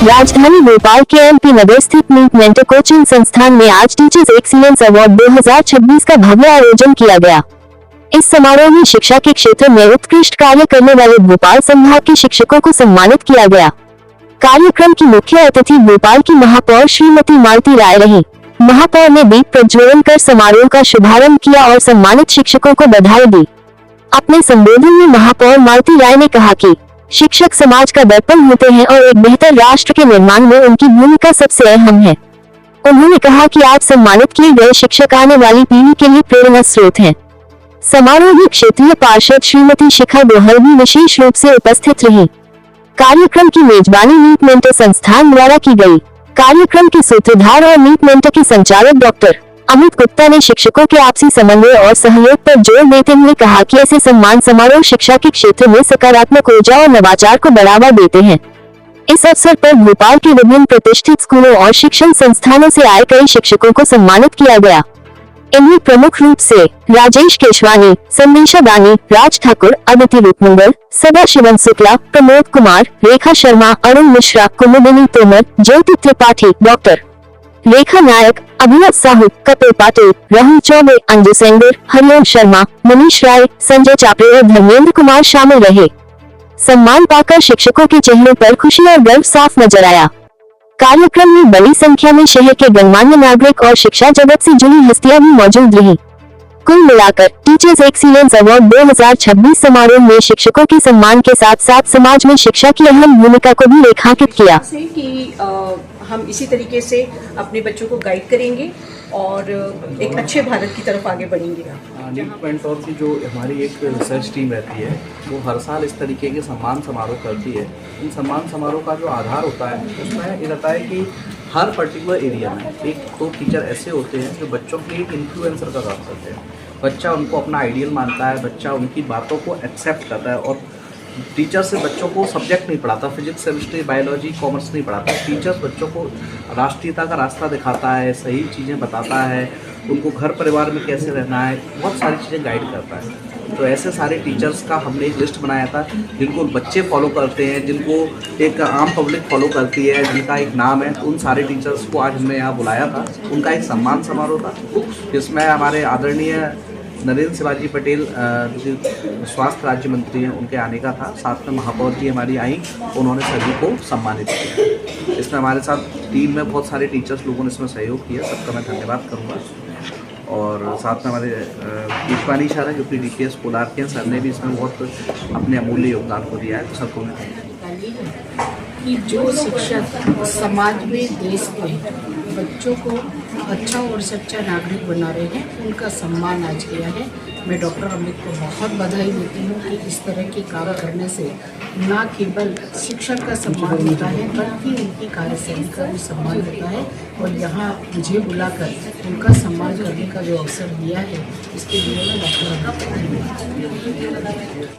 राजधानी भोपाल के एमपी नगर स्थित नीट मेंटर कोचिंग संस्थान में आज टीचर्स एक्सीलेंस अवार्ड 2026 का भव्य आयोजन किया गया। इस समारोह में शिक्षा के क्षेत्र में उत्कृष्ट कार्य करने वाले भोपाल संभाग के शिक्षकों को सम्मानित किया गया। कार्यक्रम की मुख्य अतिथि भोपाल की महापौर श्रीमती मालती राय रही। महापौर ने दीप प्रज्वलन कर समारोह का शुभारंभ किया और सम्मानित शिक्षकों को बधाई दी। अपने संबोधन में महापौर मालती राय ने कहा कि शिक्षक समाज का दर्पण होते हैं और एक बेहतर राष्ट्र के निर्माण में उनकी भूमिका सबसे अहम है। उन्होंने कहा कि आज सम्मानित किए गए शिक्षक आने वाली पीढ़ी के लिए प्रेरणा स्रोत हैं। समारोह में क्षेत्रीय पार्षद श्रीमती शिखा दोहल भी विशेष रूप से उपस्थित रही। कार्यक्रम की मेजबानी नीट मेंटर संस्थान द्वारा की गई। कार्यक्रम के सूत्रधार और नीट मेंटर के संचालक डॉक्टर अमित गुप्ता ने शिक्षकों के आपसी समन्वय और सहयोग पर जोर देते हुए कहा कि ऐसे सम्मान समारोह शिक्षा के क्षेत्र में सकारात्मक ऊर्जा और नवाचार को बढ़ावा देते हैं। इस अवसर पर भोपाल के विभिन्न प्रतिष्ठित स्कूलों और शिक्षण संस्थानों से आए कई शिक्षकों को सम्मानित किया गया। इनमें प्रमुख रूप से राजेश केशवानी, संदेशा दानी, राज ठाकुर, अदिति रूपमंगल, सदाशिवन शुक्ला, प्रमोद कुमार, रेखा शर्मा, अरुण मिश्रा, कुमुदिनी तोमर, ज्योति त्रिपाठी, डॉक्टर रेखा नायक, अभिनव साहू, कपिल पाटिल, राहुल चौबे, अंजू सेंगर, हरिओम शर्मा, मनीष राय, संजय चापरे और धर्मेंद्र कुमार शामिल रहे। सम्मान पाकर शिक्षकों के चेहरों पर खुशी और गर्व साफ नजर आया। कार्यक्रम में बड़ी संख्या में शहर के गणमान्य नागरिक और शिक्षा जगत से जुड़ी हस्तियां भी मौजूद रही। कुल मिलाकर टीचर्स एक्सीलेंस अवार्ड 2026 समारोह में शिक्षकों के सम्मान के साथ साथ समाज में शिक्षा की अहम भूमिका को भी रेखांकित किया। हम इसी तरीके से अपने बच्चों को गाइड करेंगे और एक अच्छे भारत की तरफ आगे बढ़ेंगे। नीट मेंटोर की जो हमारी एक रिसर्च टीम रहती है वो हर साल इस तरीके के सम्मान समारोह करती है। इन सम्मान समारोह का जो आधार होता है उसमें ये रहता है कि हर पर्टिकुलर एरिया में एक दो टीचर ऐसे होते हैं जो बच्चों के लिए इन्फ्लुएंसर का काम करते हैं। बच्चा उनको अपना आइडियल मानता है, बच्चा उनकी बातों को एक्सेप्ट करता है। और टीचर से बच्चों को सब्जेक्ट नहीं पढ़ाता, फिजिक्स, केमिस्ट्री, बायोलॉजी, कॉमर्स नहीं पढ़ाता। टीचर्स बच्चों को राष्ट्रीयता का रास्ता दिखाता है, सही चीज़ें बताता है, उनको घर परिवार में कैसे रहना है, बहुत सारी चीज़ें गाइड करता है। तो ऐसे सारे टीचर्स का हमने एक लिस्ट बनाया था जिनको बच्चे फॉलो करते हैं, जिनको एक आम पब्लिक फॉलो करती है, जिनका एक नाम है। उन सारे टीचर्स को आज हमने यहाँ बुलाया था। उनका एक सम्मान समारोह था जिसमें हमारे आदरणीय नरेंद्र शिवाजी पटेल जो स्वास्थ्य राज्य मंत्री हैं उनके आने का था। साथ में महापौर जी हमारी आई, उन्होंने सभी को सम्मानित किया। इसमें हमारे साथ टीम में बहुत सारे टीचर्स लोगों ने इसमें सहयोग किया, सबका मैं धन्यवाद करूँगा। और साथ में हमारे केशवानी सर हैं जो कि DPS पोलार के सर ने भी इसमें बहुत अपने अमूल्य योगदान को दिया है। तो सबको मैं कि जो शिक्षक समाज में देश के बच्चों को अच्छा और सच्चा नागरिक बना रहे हैं उनका सम्मान आज किया है। मैं डॉक्टर अमित को बहुत बधाई देती हूँ कि इस तरह के काम करने से न केवल शिक्षक का सम्मान होता है बल्कि उनकी कार्यशैली का भी सम्मान होता है। और यहाँ मुझे बुलाकर उनका सम्मान करने का जो अवसर दिया है इसके लिए मैं डॉक्टर अमित को धन्यवाद।